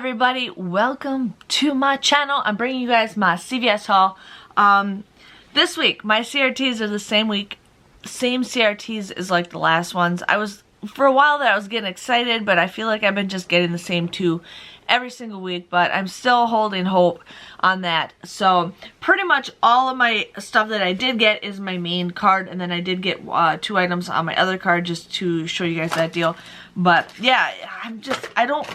everybody, welcome to my channel. I'm bringing you guys my CVS haul. This week my CRTs are the same CRTs as like the last ones. For a while there I was getting excited, but I feel like I've been just getting the same two every single week, but I'm still holding hope on that. So pretty much all of my stuff that I did get is my main card, and then I did get 2 items on my other card just to show you guys that deal. But yeah, I just don't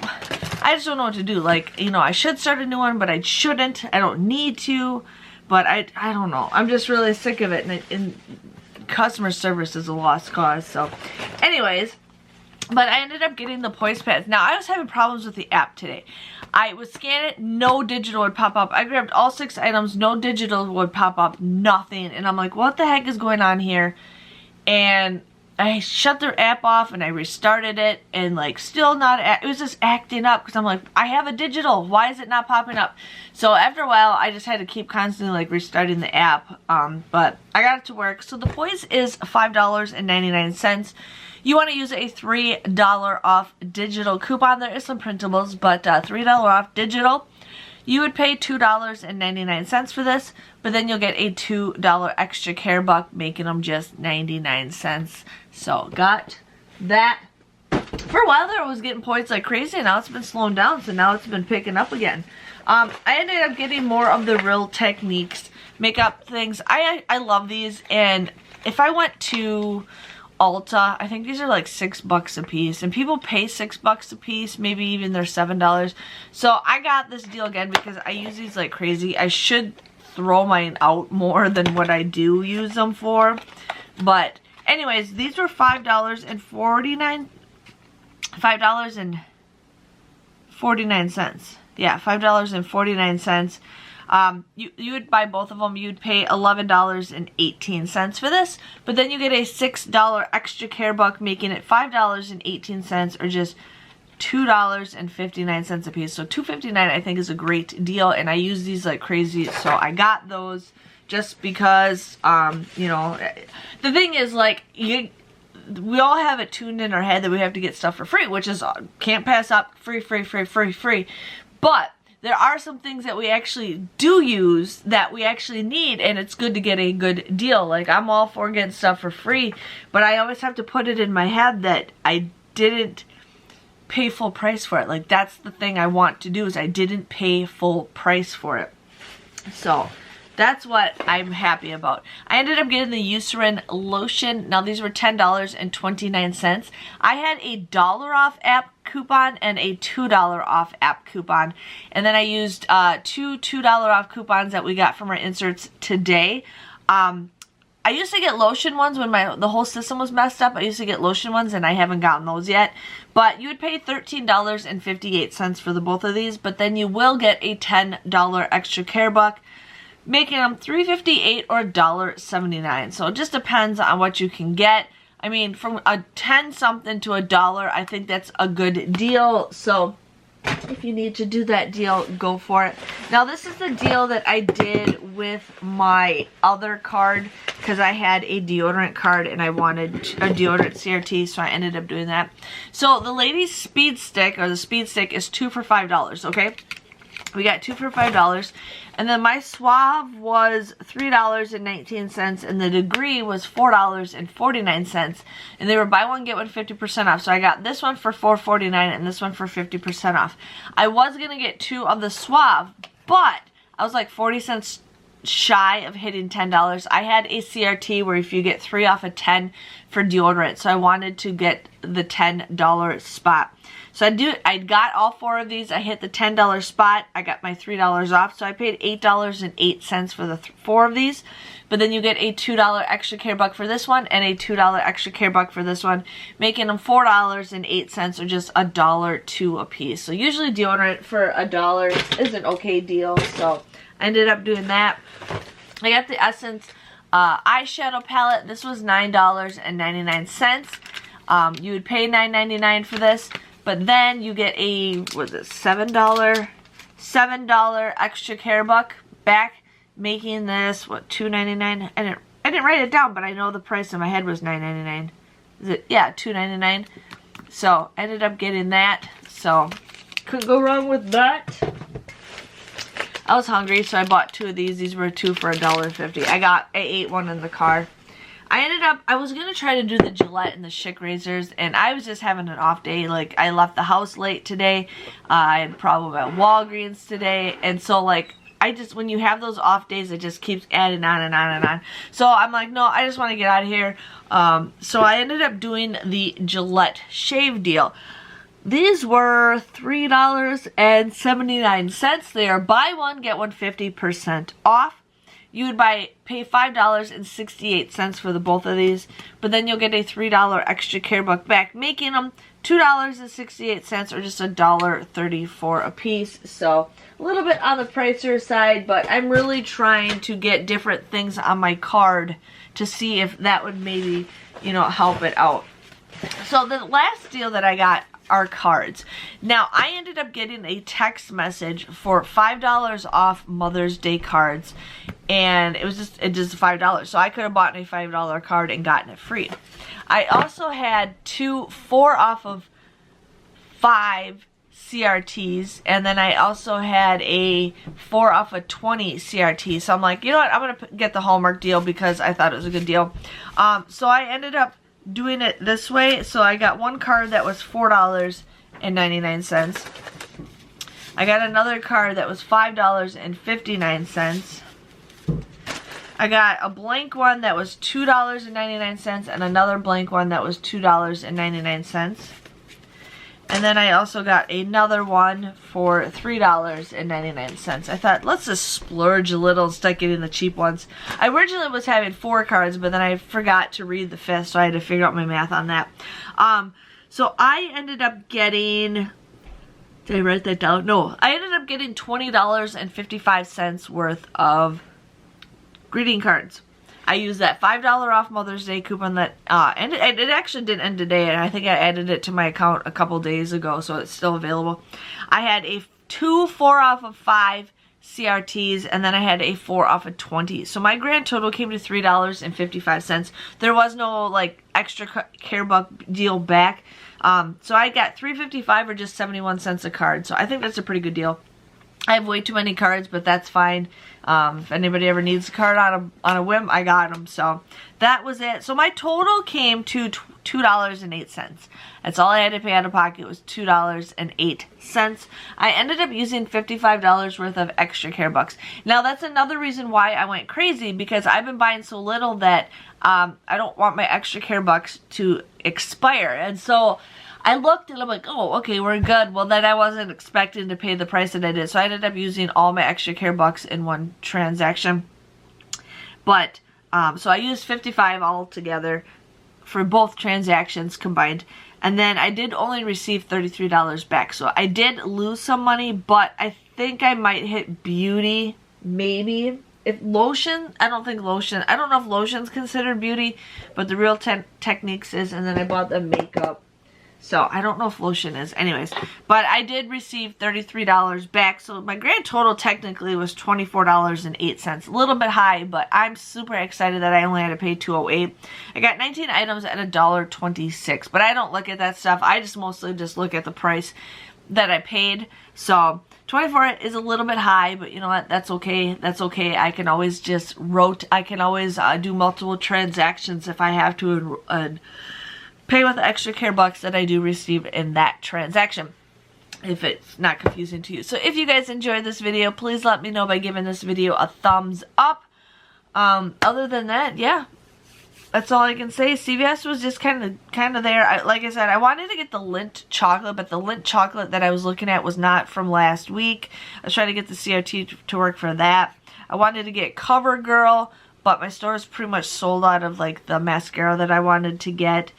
know what to do. Like, you know, I should start a new one, but I shouldn't. I don't need to, but I don't know. I'm just really sick of it, and customer service is a lost cause. So anyways, but I ended up getting the Poise pads. Now, I was having problems with the app today. I would scan it, no digital would pop up. I grabbed all 6 items, no digital would pop up, nothing. And I'm like, what the heck is going on here? And I shut their app off and I restarted it, and like still not, it was just acting up because I'm like, I have a digital, why is it not popping up? So after a while I just had to keep constantly like restarting the app, but I got it to work. So the Poise is $5.99. You want to use a $3 off digital coupon. There is some printables, but $3 off digital. You would pay $2.99 for this, but then you'll get a $2 extra care buck, making them just 99 cents. So got that. For a while there I was getting points like crazy, and now it's been slowing down, so now it's been picking up again. I ended up getting more of the Real Techniques makeup things. I love these, and if I went to Ulta, I think these are like $6 a piece, and people pay $6 a piece, maybe even they're $7. So I got this deal again because I use these like crazy. I should throw mine out more than what I do use them for, but anyways, these were $5.49. Yeah, $5.49. You would buy both of them. You'd pay $11.18 for this, but then you get a $6 extra care buck, making it $5.18, or just $2.59 a piece. So $2.59 I think is a great deal, and I use these like crazy, so I got those just because you know, the thing is, like, we all have it tuned in our head that we have to get stuff for free, which is can't pass up. Free. But there are some things that we actually do use that we actually need, and it's good to get a good deal. Like, I'm all for getting stuff for free, but I always have to put it in my head that I didn't pay full price for it. Like, that's the thing I want to do, is I didn't pay full price for it. So that's what I'm happy about. I ended up getting the Eucerin Lotion. Now, these were $10.29. I had a $1 off app coupon and a $2 off app coupon. And then I used 2 $2 off coupons that we got from our inserts today. I used to get Lotion ones when the whole system was messed up. I used to get Lotion ones, and I haven't gotten those yet. But you would pay $13.58 for the both of these, but then you will get a $10 extra care buck, making them $3.58 or $1.79. So it just depends on what you can get. I mean, from a 10 something to $1, I think that's a good deal. So if you need to do that deal, go for it. Now, this is the deal that I did with my other card, because I had a deodorant card and I wanted a deodorant CRT, so I ended up doing that. So the ladies' speed stick, or the speed stick, is 2 for $5, okay? We got 2 for $5, and then my Suave was $3.19, and the Degree was $4.49, and they were buy one get one 50% off. So I got this one for $4.49 and this one for 50% off. I was gonna get 2 of the Suave, but I was like 40 cents shy of hitting $10. I had a CRT where if you get 3 off of 10 for deodorant, so I wanted to get the $10 spot. So I got all 4 of these. I hit the $10 spot. I got my $3 off, so I paid $8.08 for the 4 of these. But then you get a $2 extra care buck for this one, and a $2 extra care buck for this one, making them $4.08, or just $1.02 a piece. So usually deodorant for $1 is an okay deal. So I ended up doing that. I got the Essence Eyeshadow Palette. This was $9.99. You would pay $9.99 for this, but then you get a, what is it, $7 extra care buck back, making this, what, $2.99? I didn't write it down, but I know the price in my head was $9.99. Is it? Yeah, $2.99. So I ended up getting that. So couldn't go wrong with that. I was hungry, so I bought 2 of these. These were 2 for $1.50. I ate one in the car. I was going to try to do the Gillette and the Schick razors, and I was just having an off day. Like, I left the house late today. I had a problem at Walgreens today, and so, like, when you have those off days, it just keeps adding on and on and on. So I'm like, no, I just want to get out of here. So I ended up doing the Gillette shave deal. These were $3.79. They are buy one, get one 50% off. You would pay $5.68 for the both of these, but then you'll get a $3 extra care buck back, making them $2.68 or just $1.34 a piece. So a little bit on the pricier side, but I'm really trying to get different things on my card to see if that would maybe, you know, help it out. So the last deal that I got are cards. Now, I ended up getting a text message for $5 off Mother's Day cards, and it was just $5. So I could have bought a $5 card and gotten it free. I also had 4 off of 5 CRTs, and then I also had a 4 off of 20 CRTs. So I'm like, you know what, I'm going to get the Hallmark deal because I thought it was a good deal. So I ended up doing it this way. So I got one card that was $4.99. I got another card that was $5.59. I got a blank one that was $2.99 and another blank one that was $2.99. And then I also got another one for $3.99. I thought, let's just splurge a little and start getting the cheap ones. I originally was having 4 cards, but then I forgot to read the 5th, so I had to figure out my math on that. So I ended up getting... Did I write that down? No. I ended up getting $20.55 worth of greeting cards. I used that $5 off Mother's Day coupon that ended. It actually didn't end today, and I think I added it to my account a couple days ago, so it's still available. I had a 4 off of 5 CRTs, and then I had a 4 off of 20. So my grand total came to $3.55. There was no like extra care buck deal back. So I got $3.55 or just 71 cents a card. So I think that's a pretty good deal. I have way too many cards, but that's fine. If anybody ever needs a card on a whim, I got them. So that was it. So my total came to $2.08. That's all I had to pay out of pocket was $2.08. I ended up using $55 worth of extra care bucks. Now that's another reason why I went crazy, because I've been buying so little that I don't want my extra care bucks to expire. And so I looked and I'm like, oh, okay, we're good. Well, then I wasn't expecting to pay the price that I did. So I ended up using all my extra care bucks in one transaction. But, so I used $55 all together for both transactions combined. And then I did only receive $33 back. So I did lose some money, but I think I might hit beauty, maybe. If lotion, I don't know if lotion's considered beauty, but the Real Techniques is. And then I bought the makeup. So, I don't know if lotion is. Anyways, but I did receive $33 back. So, my grand total technically was $24.08. A little bit high, but I'm super excited that I only had to pay $2.08. I got 19 items at $1.26. But I don't look at that stuff. I just mostly just look at the price that I paid. So, $24 is a little bit high, but you know what? That's okay. That's okay. I can always just I can always do multiple transactions if I have to pay with the extra care bucks that I do receive in that transaction, if it's not confusing to you. So if you guys enjoyed this video, please let me know by giving this video a thumbs up. Other than that, yeah, that's all I can say. CVS was just kind of there. Like I said, I wanted to get the Lindt chocolate, but the Lindt chocolate that I was looking at was not from last week. I was trying to get the CRT to work for that. I wanted to get CoverGirl, but my store is pretty much sold out of like the mascara that I wanted to get.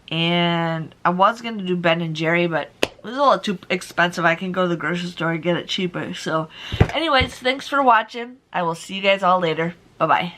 And I was going to do Ben & Jerry, but it was a little too expensive. I can go to the grocery store and get it cheaper. So, anyways, thanks for watching. I will see you guys all later. Bye-bye.